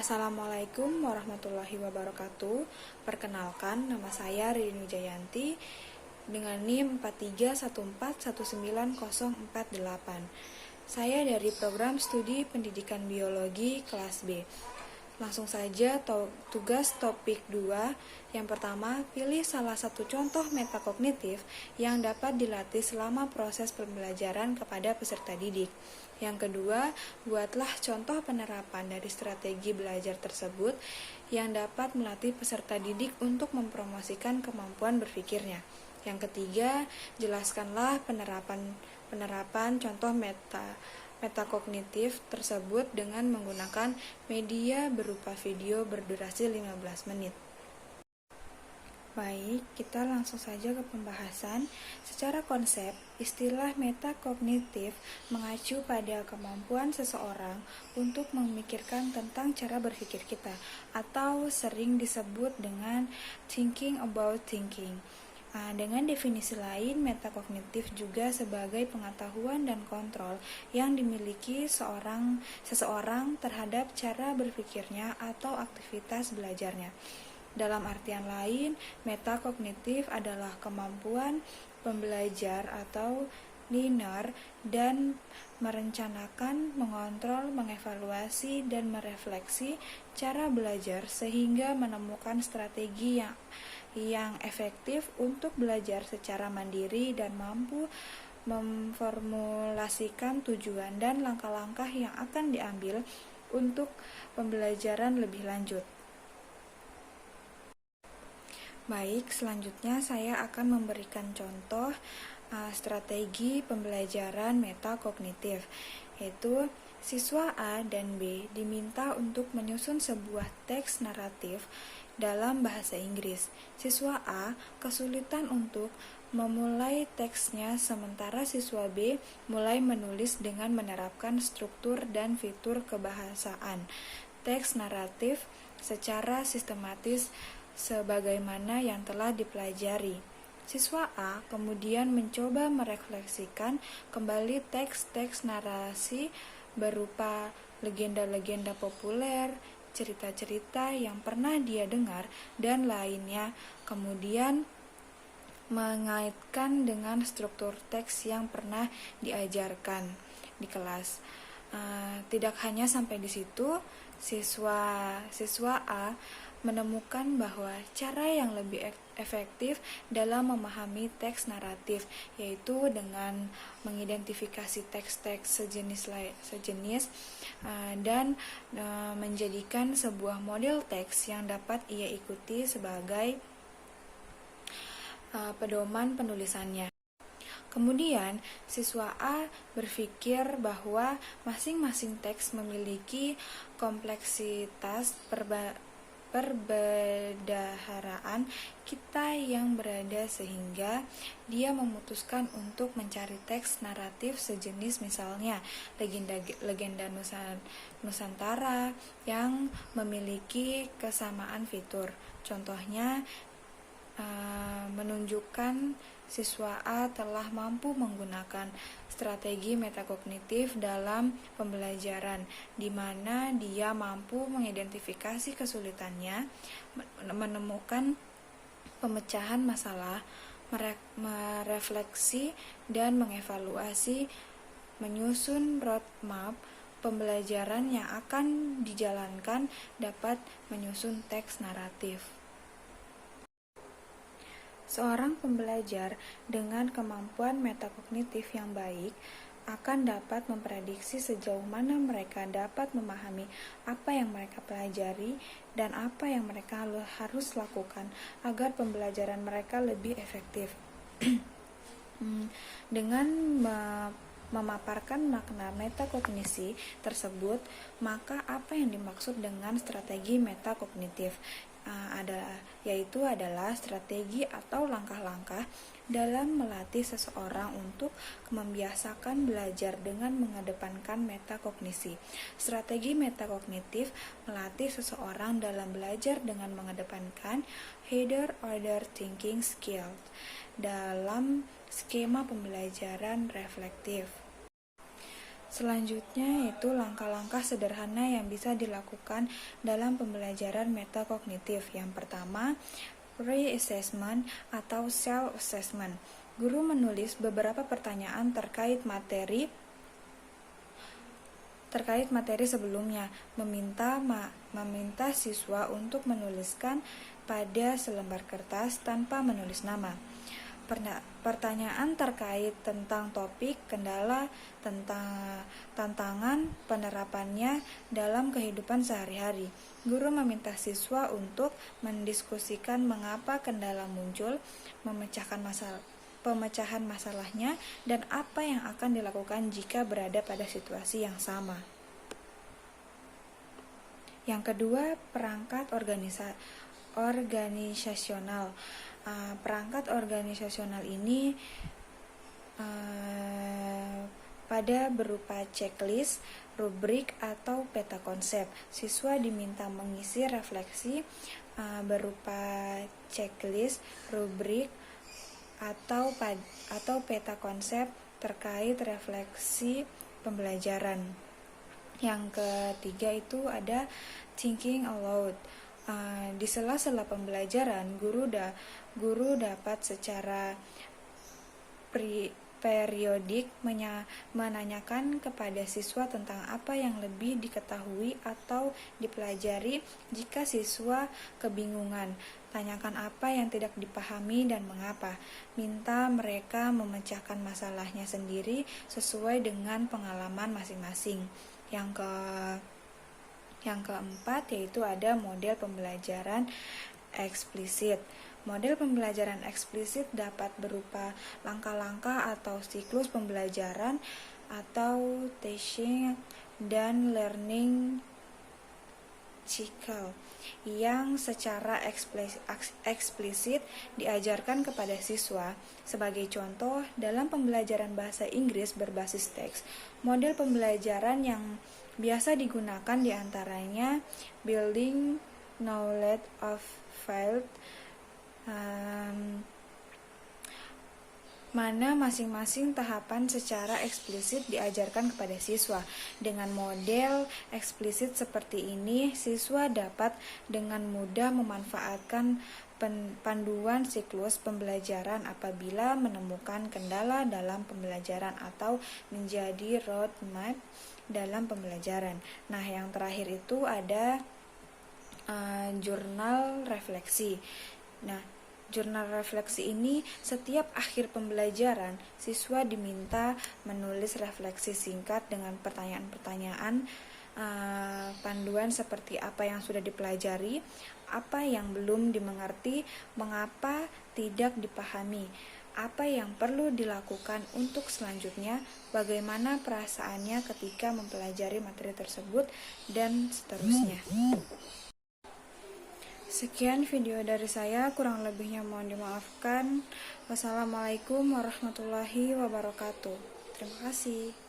Assalamualaikum warahmatullahi wabarakatuh. Perkenalkan, nama saya Rini Wijayanti dengan NIM 43141948. Saya dari program studi pendidikan biologi kelas B. Langsung saja tugas topik 2. Yang pertama, pilih salah satu contoh metakognitif yang dapat dilatih selama proses pembelajaran kepada peserta didik. Yang kedua, buatlah contoh penerapan dari strategi belajar tersebut yang dapat melatih peserta didik untuk mempromosikan kemampuan berpikirnya. Yang ketiga, jelaskanlah penerapan contoh metakognitif tersebut dengan menggunakan media berupa video berdurasi 15 menit. Baik, kita langsung saja ke pembahasan. Secara konsep, istilah metakognitif mengacu pada kemampuan seseorang untuk memikirkan tentang cara berpikir kita, atau sering disebut dengan thinking about thinking. Dengan definisi lain, metakognitif juga sebagai pengetahuan dan kontrol yang dimiliki seseorang terhadap cara berpikirnya atau aktivitas belajarnya. Dalam artian lain, metakognitif adalah kemampuan pembelajar atau learner dan merencanakan, mengontrol, mengevaluasi, dan merefleksi cara belajar sehingga menemukan strategi yang efektif untuk belajar secara mandiri dan mampu memformulasikan tujuan dan langkah-langkah yang akan diambil untuk pembelajaran lebih lanjut. Baik, selanjutnya saya akan memberikan contoh strategi pembelajaran metakognitif, yaitu siswa A dan B diminta untuk menyusun sebuah teks naratif dalam bahasa Inggris. Siswa A kesulitan untuk memulai teksnya, sementara siswa B mulai menulis dengan menerapkan struktur dan fitur kebahasaan teks naratif secara sistematis sebagaimana yang telah dipelajari. Siswa A kemudian mencoba merefleksikan kembali teks-teks narasi berupa legenda-legenda populer, cerita-cerita yang pernah dia dengar, dan lainnya, kemudian mengaitkan dengan struktur teks yang pernah diajarkan di kelas. Tidak hanya sampai di situ, siswa A menemukan bahwa cara yang lebih efektif dalam memahami teks naratif yaitu dengan mengidentifikasi teks-teks sejenis dan menjadikan sebuah model teks yang dapat ia ikuti sebagai pedoman penulisannya. Kemudian, siswa A berpikir bahwa masing-masing teks memiliki kompleksitas perbendaharaan kita yang berada sehingga dia memutuskan untuk mencari teks naratif sejenis, misalnya legenda Nusantara yang memiliki kesamaan fitur. Contohnya menunjukkan siswa A telah mampu menggunakan strategi metakognitif dalam pembelajaran, di mana dia mampu mengidentifikasi kesulitannya, menemukan pemecahan masalah, merefleksi dan mengevaluasi, menyusun roadmap pembelajaran yang akan dijalankan, dapat menyusun teks naratif. Seorang pembelajar dengan kemampuan metakognitif yang baik akan dapat memprediksi sejauh mana mereka dapat memahami apa yang mereka pelajari dan apa yang mereka harus lakukan agar pembelajaran mereka lebih efektif. Dengan memaparkan makna metakognisi tersebut, maka apa yang dimaksud dengan strategi metakognitif yaitu adalah strategi atau langkah-langkah dalam melatih seseorang untuk membiasakan belajar dengan mengedepankan metakognisi. Strategi metakognitif melatih seseorang dalam belajar dengan mengedepankan higher order thinking skills dalam skema pembelajaran reflektif. Selanjutnya yaitu langkah-langkah sederhana yang bisa dilakukan dalam pembelajaran metakognitif. Yang pertama, pre-assessment atau self-assessment. Guru menulis beberapa pertanyaan terkait materi sebelumnya, meminta siswa untuk menuliskan pada selembar kertas tanpa menulis nama. Pertanyaan terkait tentang topik, kendala, tantangan penerapannya dalam kehidupan sehari-hari. Guru meminta siswa untuk mendiskusikan mengapa kendala muncul, pemecahan masalahnya, dan apa yang akan dilakukan jika berada pada situasi yang sama. Yang kedua, perangkat organisasional. Perangkat organisasional ini pada berupa checklist, rubrik, atau peta konsep. Siswa diminta mengisi refleksi berupa checklist, rubrik, atau peta konsep terkait refleksi pembelajaran. Yang ketiga itu ada thinking aloud. Di sela-sela pembelajaran, guru dapat secara periodik menanyakan kepada siswa tentang apa yang lebih diketahui atau dipelajari. Jika siswa kebingungan, tanyakan apa yang tidak dipahami dan mengapa. Minta mereka memecahkan masalahnya sendiri sesuai dengan pengalaman masing-masing. Yang keempat yaitu ada model pembelajaran eksplisit. Model pembelajaran eksplisit dapat berupa langkah-langkah atau siklus pembelajaran atau teaching dan learning cycle yang secara eksplisit diajarkan kepada siswa. Sebagai contoh, dalam pembelajaran bahasa Inggris berbasis teks, model pembelajaran yang biasa digunakan diantaranya building knowledge of field, mana masing-masing tahapan secara eksplisit diajarkan kepada siswa. Dengan model eksplisit seperti ini, siswa dapat dengan mudah memanfaatkan panduan siklus pembelajaran apabila menemukan kendala dalam pembelajaran atau menjadi roadmap dalam pembelajaran. Nah, yang terakhir itu ada jurnal refleksi. Nah, jurnal refleksi ini setiap akhir pembelajaran, siswa diminta menulis refleksi singkat dengan pertanyaan-pertanyaan panduan seperti apa yang sudah dipelajari, apa yang belum dimengerti, mengapa tidak dipahami, apa yang perlu dilakukan untuk selanjutnya, bagaimana perasaannya ketika mempelajari materi tersebut, dan seterusnya. Sekian video dari saya, kurang lebihnya mohon dimaafkan. Wassalamualaikum warahmatullahi wabarakatuh. Terima kasih.